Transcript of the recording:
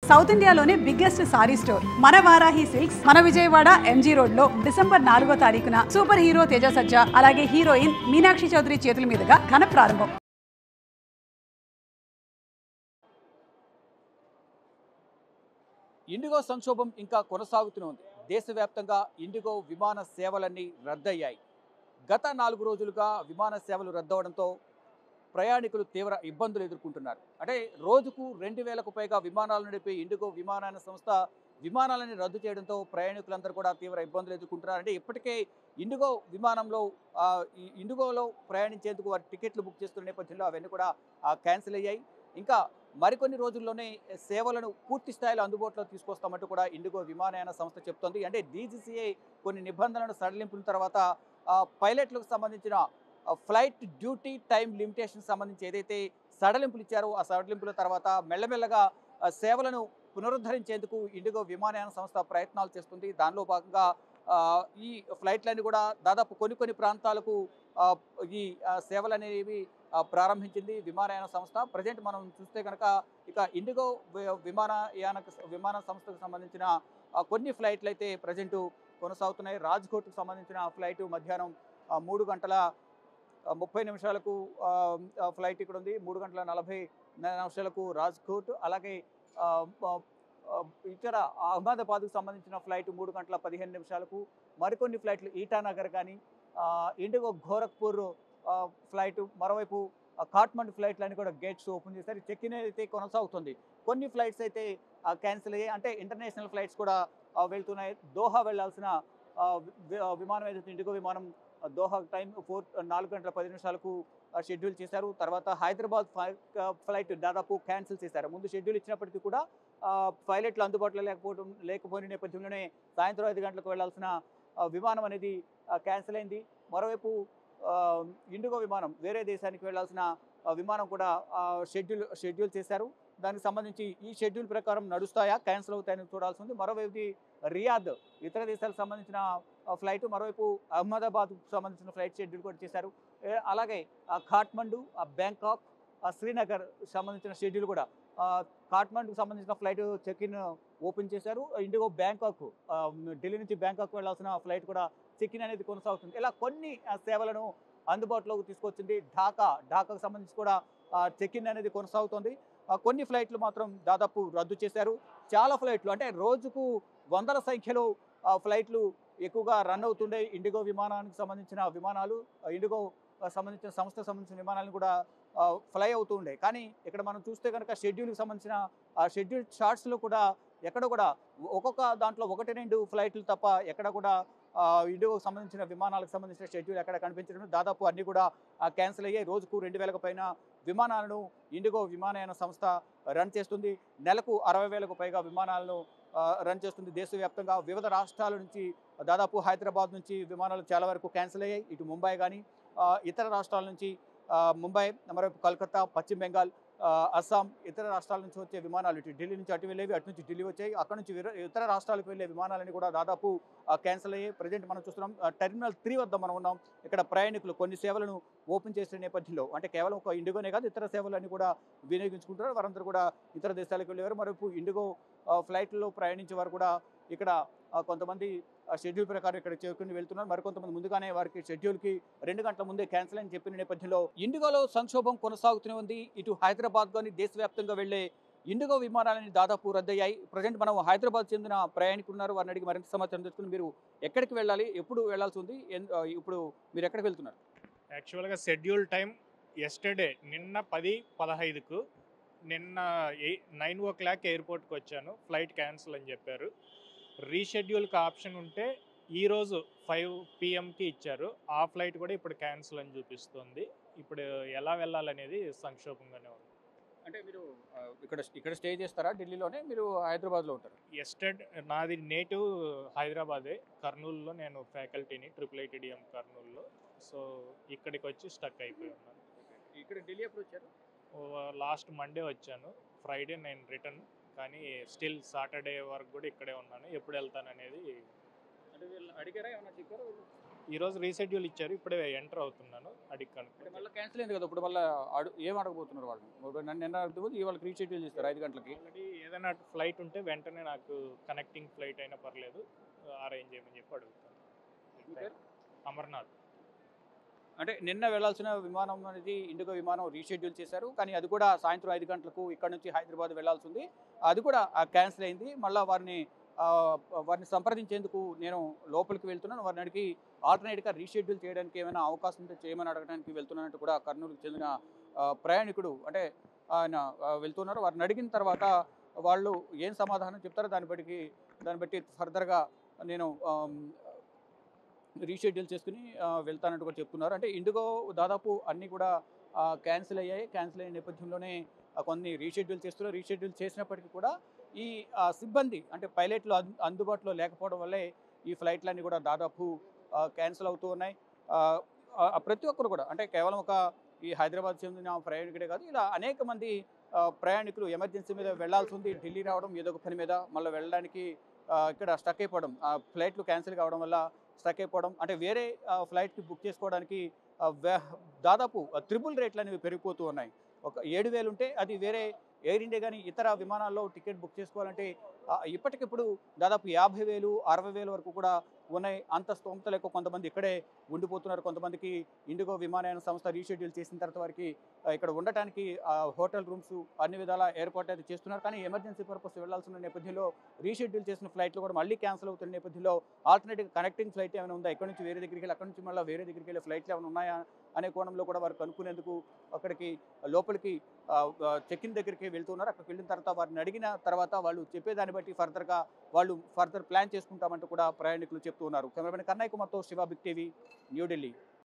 South ఇండియాలోనే biggest sorry store మన Varahi silks మన విజయవాడ ఎంజీ రోడ్ లో డిసెంబర్ 4వ తారీఖున సూపర్ హీరో తేజ సజ్జా అలాగే హీరోయిన్ మీనాక్షి చౌదరి చేతుల మీదుగా ఘన ప్రారంభం. ఇండిగో సంక్షోభం ఇంకా కొనసాగుతూనే ఉంది. దేశవ్యాప్తంగా ఇండిగో విమాన సేవలన్నీ రద్దయ్యాయి. గత 4 రోజులుగా విమాన సేవలు రద్దవడంతో ప్రయాణికులు తీవ్ర ఇబ్బందులు ఎదుర్కొంటున్నారు. అంటే రోజుకు 2000కు పైగా విమానాలు నడిపే ఇండిగో విమానయాన సంస్థ విమానాలని రద్దు చేయడంతో ప్రయాణికులందరూ కూడా తీవ్ర ఇబ్బందులు ఎదుర్కొంటున్నారు. అంటే ఇప్పటికే ఇండిగో విమానంలో ఈ ఇండిగోలో ప్రయాణించేందుకు వారి టికెట్లు బుక్ చేస్తున్న నేపథ్యంలో అవన్నీ కూడా క్యాన్సిల్ అయ్యాయి. ఇంకా మరికొన్ని రోజుల్లోనే సేవలను పూర్తి స్థాయిలో అందుబాటులో తీసుకొస్తామంటూ కూడా ఇండిగో విమానయాన సంస్థ చెప్తోంది. అంటే డీజీసీఏ కొన్ని నిబంధనలను సడలింపుల తర్వాత పైలట్లకు సంబంధించిన ఫ్లైట్ డ్యూటీ టైం లిమిటేషన్ సంబంధించి ఏదైతే సడలింపులు ఇచ్చారో ఆ సడలింపుల తర్వాత మెల్లమెల్లగా సేవలను పునరుద్ధరించేందుకు ఇండిగో విమానయాన సంస్థ ప్రయత్నాలు చేస్తుంది. దానిలో భాగంగా ఈ ఫ్లైట్లన్నీ కూడా దాదాపు కొన్ని ప్రాంతాలకు ఈ సేవలు అనేవి ప్రారంభించింది విమానయాన సంస్థ. ప్రజెంట్ మనం చూస్తే కనుక ఇక ఇండిగో విమాన సంస్థకు సంబంధించిన కొన్ని ఫ్లైట్లు అయితే ప్రజెంట్ కొనసాగుతున్నాయి. రాజ్కోట్కు సంబంధించిన ఫ్లైట్ మధ్యాహ్నం 3 గంటల 30 నిమిషాలకు ఫ్లైట్ ఇక్కడ ఉంది. 3 గంటల 40 నిమిషాలకు రాజ్కోట్. అలాగే ఇతర అహ్మదాబాద్కు సంబంధించిన ఫ్లైట్ 3 గంటల 15 నిమిషాలకు. మరికొన్ని ఫ్లైట్లు ఈటానగర్ కానీ ఇండిగో గోరఖ్పూర్ ఫ్లైట్, మరోవైపు కాట్మండ్ ఫ్లైట్లన్నీ కూడా గేట్స్ ఓపెన్ చేశారు. చెక్ ఇన్ అయితే కొనసాగుతుంది. కొన్ని ఫ్లైట్స్ అయితే క్యాన్సిల్ అయ్యాయి. అంటే ఇంటర్నేషనల్ ఫ్లైట్స్ కూడా వెళ్తున్నాయి. దోహా వెళ్లాల్సిన విమానం ఏదైతే ఇండిగో విమానం దోహా టైం 4 గంటల 10 నిమిషాలకు షెడ్యూల్ చేశారు. తర్వాత హైదరాబాద్ ఫ్లైట్ దాదాపు క్యాన్సిల్ చేశారు. ముందు షెడ్యూల్ ఇచ్చినప్పటికీ కూడా పైలట్లు అందుబాటులో లేకపోయిన నేపథ్యంలోనే సాయంత్రం 5 గంటలకు వెళ్లాల్సిన విమానం అనేది క్యాన్సిల్ అయింది. మరోవైపు ఇండిగో విమానం వేరే దేశానికి వెళ్లాల్సిన విమానం కూడా షెడ్యూల్ చేశారు. దానికి సంబంధించి ఈ షెడ్యూల్ ప్రకారం నడుస్తాయా క్యాన్సిల్ అవుతాయని చూడాల్సి ఉంది. మరోవైపు రియాద్ ఇతర దేశాలకు సంబంధించిన ఫ్లైట్, మరోవైపు అహ్మదాబాద్కు సంబంధించిన ఫ్లైట్ షెడ్యూల్ కూడా చేశారు. అలాగే కాట్మండు, బ్యాంకాక్, శ్రీనగర్ సంబంధించిన షెడ్యూల్ కూడా కాట్మండుకు సంబంధించిన ఫ్లైట్ చెక్ ఇన్ ఓపెన్ చేశారు. ఇండిగో బ్యాంకాక్ ఢిల్లీ నుంచి బ్యాంకాక్ వెళ్లాల్సిన ఫ్లైట్ కూడా చెక్ ఇన్ అనేది కొనసాగుతుంది. ఇలా కొన్ని సేవలను అందుబాటులోకి తీసుకొచ్చింది. ఢాకాకు సంబంధించి కూడా చెక్ ఇన్ అనేది కొనసాగుతుంది. కొన్ని ఫ్లైట్లు మాత్రం దాదాపు రద్దు చేశారు. చాలా ఫ్లైట్లు అంటే రోజుకు వందల సంఖ్యలో ఫ్లైట్లు ఎక్కువగా రన్ అవుతుండే ఇండిగో విమానానికి సంబంధించిన విమానాలు, ఇండిగో సంబంధించిన సంస్థకు సంబంధించిన విమానాలను కూడా ఫ్లై అవుతూ ఉండే. కానీ ఇక్కడ మనం చూస్తే కనుక షెడ్యూల్కి సంబంధించిన షెడ్యూల్ చార్ట్స్లో కూడా ఎక్కడ కూడా ఒక్కొక్క దాంట్లో 1-2 ఫ్లైట్లు తప్ప ఎక్కడ కూడా ఇండిగోకి సంబంధించిన విమానాలకు సంబంధించిన షెడ్యూల్ ఎక్కడ కనిపించడం, దాదాపు అన్నీ కూడా క్యాన్సిల్ అయ్యాయి. రోజుకు 2000కు పైన విమానాలను ఇండిగో విమానయాన సంస్థ రన్ చేస్తుంది. నెలకు 60,000కు పైగా విమానాలను రన్ చేస్తుంది. దేశవ్యాప్తంగా వివిధ రాష్ట్రాల నుంచి దాదాపు హైదరాబాద్ నుంచి విమానాలు చాలా వరకు క్యాన్సిల్ అయ్యాయి. ఇటు ముంబై కానీ ఇతర రాష్ట్రాల నుంచి ముంబై, మరోవైపు కలకత్తా, పశ్చిమ బెంగాల్, అస్సాం ఇతర రాష్ట్రాల నుంచి వచ్చే విమానాలు ఇటు ఢిల్లీ నుంచి అటు వెళ్ళేవి, అటు నుంచి ఢిల్లీ వచ్చాయి. అక్కడ నుంచి ఇతర రాష్ట్రాలకు వెళ్ళే విమానాలని కూడా దాదాపు క్యాన్సిల్ అయ్యాయి. ప్రజెంట్ మనం చూస్తున్నాం టెర్మినల్ 3 వద్ద మనం ఉన్నాం. ఇక్కడ ప్రయాణికులు కొన్ని సేవలను ఓపెన్ చేసిన నేపథ్యంలో అంటే కేవలం ఒక ఇండిగోనే కాదు ఇతర సేవలన్నీ కూడా వినియోగించుకుంటున్నారు. వారందరూ కూడా ఇతర దేశాలకు వెళ్ళేవారు. మరోవైపు ఇండిగో ఫ్లైట్లో ప్రయాణించే వారు కూడా ఇక్కడ కొంతమంది షెడ్యూల్ ప్రకారం ఇక్కడ చేరుకుని వెళ్తున్నారు. మరికొంతమంది ముందుగానే వారికి షెడ్యూల్కి 2 గంటల ముందే క్యాన్సిల్ అని చెప్పిన నేపథ్యంలో ఇండిగోలో సంక్షోభం కొనసాగుతూనే ఉంది. ఇటు హైదరాబాద్ కానీ దేశవ్యాప్తంగా వెళ్లే ఇండిగో విమానాలని దాదాపు రద్దయ్యాయి. ప్రజెంట్ మనం హైదరాబాద్ చెందిన ప్రయాణికులు ఉన్నారు. వారిని అడిగి మరింత సమాచారం తెలుసుకుని మీరు ఎక్కడికి వెళ్ళాలి, ఎప్పుడు వెళ్లాల్సి ఉంది, ఇప్పుడు మీరు ఎక్కడికి వెళ్తున్నారు? యాక్చువల్గా షెడ్యూల్ టైం ఎస్టర్డే నిన్న 10:15కు నిన్న 9 o'clock ఎయిర్పోర్ట్కి వచ్చాను. ఫ్లైట్ క్యాన్సిల్ అని చెప్పారు. రీషెడ్యూల్కి ఆప్షన్ ఉంటే ఈరోజు 5 PM ఇచ్చారు. ఆ ఫ్లైట్ కూడా ఇప్పుడు క్యాన్సిల్ అని చూపిస్తుంది. ఇప్పుడు ఎలా వెళ్ళాలనేది సంక్షోభంగానే ఉంది. అంటే మీరు ఇక్కడ స్టే చేస్తారా? ఢిల్లీలోనే మీరు హైదరాబాద్లో ఉంటారు? నాది నేటివ్ హైదరాబాదే. కర్నూలులో నేను ఫ్యాకల్టీని IIITDM కర్నూలులో. సో ఇక్కడికి వచ్చి స్టక్ అయిపోయి ఉన్నాను. ఇక్కడ ఢిల్లీ ఎప్పుడు వచ్చారు? లాస్ట్ మండే వచ్చాను. ఫ్రైడే నేను రిటర్న్. కానీ స్టిల్ సాటర్డే వరకు కూడా ఇక్కడే ఉన్నాను. ఎప్పుడు వెళ్తాను అనేది అంటే వీళ్ళు అడిగారా, ఏమన్నా చెప్పారు? ఈరోజు రీషెడ్యూల్ ఇచ్చారు, ఇప్పుడే ఎంటర్ అవుతున్నాను, అడిగి అంటే కనుక్కుంటాను. మళ్ళీ క్యాన్సిల్ అయింది కదా, ఇప్పుడు మళ్ళీ ఏం అడగబోతున్నారు వాళ్ళు? నన్ను నిన్న అడుగుతుంది, ఇవాళ రీషెడ్యూల్ చేస్తారు 5 గంటలకి. ఆల్రెడీ ఏదైనా ఫ్లైట్ ఉంటే వెంటనే నాకు కనెక్టింగ్ ఫ్లైట్ అయినా పర్లేదు అరేంజ్ చేయమని చెప్పి అడుగుతాను. మీ పేరు? అమర్నాథ్. అంటే నిన్న వెళ్ళాల్సిన విమానం అనేది ఇండిగో విమానం రీషెడ్యూల్ చేశారు, కానీ అది కూడా సాయంత్రం 5 గంటలకు ఇక్కడ నుంచి హైదరాబాద్ వెళ్లాల్సి ఉంది. అది కూడా క్యాన్సిల్ అయింది. మళ్ళీ వారిని సంప్రదించేందుకు నేను లోపలికి వెళ్తున్నాను. వారిని అడిగి ఆల్టర్నేట్గా రీషెడ్యూల్ చేయడానికి ఏమైనా అవకాశం ఉంటే చేయమని అడగడానికి వెళ్తున్నానంటూ కూడా కర్నూలుకు చెందిన ప్రయాణికుడు అంటే ఆయన వెళ్తున్నారు. వారిని అడిగిన తర్వాత వాళ్ళు ఏం సమాధానం చెప్తారో దాన్ని బట్టి ఫర్దర్గా నేను రీషెడ్యూల్ చేసుకుని వెళ్తానంటూ కూడా చెప్తున్నారు. అంటే ఇండిగో దాదాపు అన్నీ కూడా క్యాన్సిల్ అయ్యాయి. క్యాన్సిల్ అయిన నేపథ్యంలోనే కొన్ని రీషెడ్యూల్ చేస్తున్నారు. రీషెడ్యూల్ చేసినప్పటికీ కూడా ఈ సిబ్బంది అంటే పైలట్లు అందుబాటులో లేకపోవడం వల్లే ఈ ఫ్లైట్లన్నీ కూడా దాదాపు క్యాన్సిల్ అవుతూ ఉన్నాయి. ప్రతి ఒక్కరు కూడా అంటే కేవలం ఈ హైదరాబాద్ చెందిన ప్రయాణికుడే కాదు, ఇలా అనేక మంది ప్రయాణికులు ఎమర్జెన్సీ మీద వెళ్లాల్సి ఉంది. ఢిల్లీ రావడం ఏదో ఒక పని మీద మళ్ళీ వెళ్ళడానికి ఇక్కడ స్టక్ అయిపోవడం, ఫ్లైట్లు క్యాన్సిల్ కావడం వల్ల స్టక్ అయిపోవడం, అంటే వేరే ఫ్లైట్కి బుక్ చేసుకోవడానికి దాదాపు ట్రిపుల్ రేట్లు అనేవి పెరిగిపోతూ ఉన్నాయి. ఒక 7,000 ఉంటే అది వేరే ఎయిర్ ఇండియా కానీ ఇతర విమానాల్లో టికెట్ బుక్ చేసుకోవాలంటే ఇప్పటికిప్పుడు దాదాపు 50,000, 60,000 వరకు కూడా ఉన్నాయి. అంత స్తోమత లేక కొంతమంది ఇక్కడే ఉండిపోతున్నారు. కొంతమందికి ఇండిగో విమానయాన సంస్థ రీషెడ్యూల్ చేసిన తర్వాత వారికి ఇక్కడ ఉండటానికి హోటల్ రూమ్స్ అన్ని విధాల ఏర్పాటు అయితే చేస్తున్నారు. కానీ ఎమర్జెన్సీ పర్పస్ వెళ్లాల్సిన నేపథ్యంలో రీషెడ్యూల్ చేసిన ఫ్లైట్లు కూడా మళ్ళీ క్యాన్సిల్ అవుతున్న నేపథ్యంలో ఆల్టర్నేటివ్ కనెక్టింగ్ ఫ్లైట్ ఏమైనా ఉందా, ఇక్కడ నుంచి వేరే దగ్గరికి వెళ్ళి అక్కడ నుంచి మళ్ళీ వేరే దగ్గరికి వెళ్ళే ఫ్లైట్లు ఏమైనా ఉన్నాయా అనే కోణంలో కూడా వారు కనుక్కునేందుకు అక్కడికి లోపలికి చెక్ ఇన్ దగ్గరికి వెళ్తున్నారు. అక్కడికి వెళ్ళిన తర్వాత వారిని అడిగిన తర్వాత వాళ్ళు చెప్పేదాన్ని బట్టి ఫర్దర్ ప్లాన్ చేసుకుంటామంటూ కూడా ప్రయాణికులు చెప్తూ ఉన్నారు. కెమెరామెన్ కన్నయ్య కుమార్తో శివ, బిగ్ టీవీ, న్యూఢిల్లీ.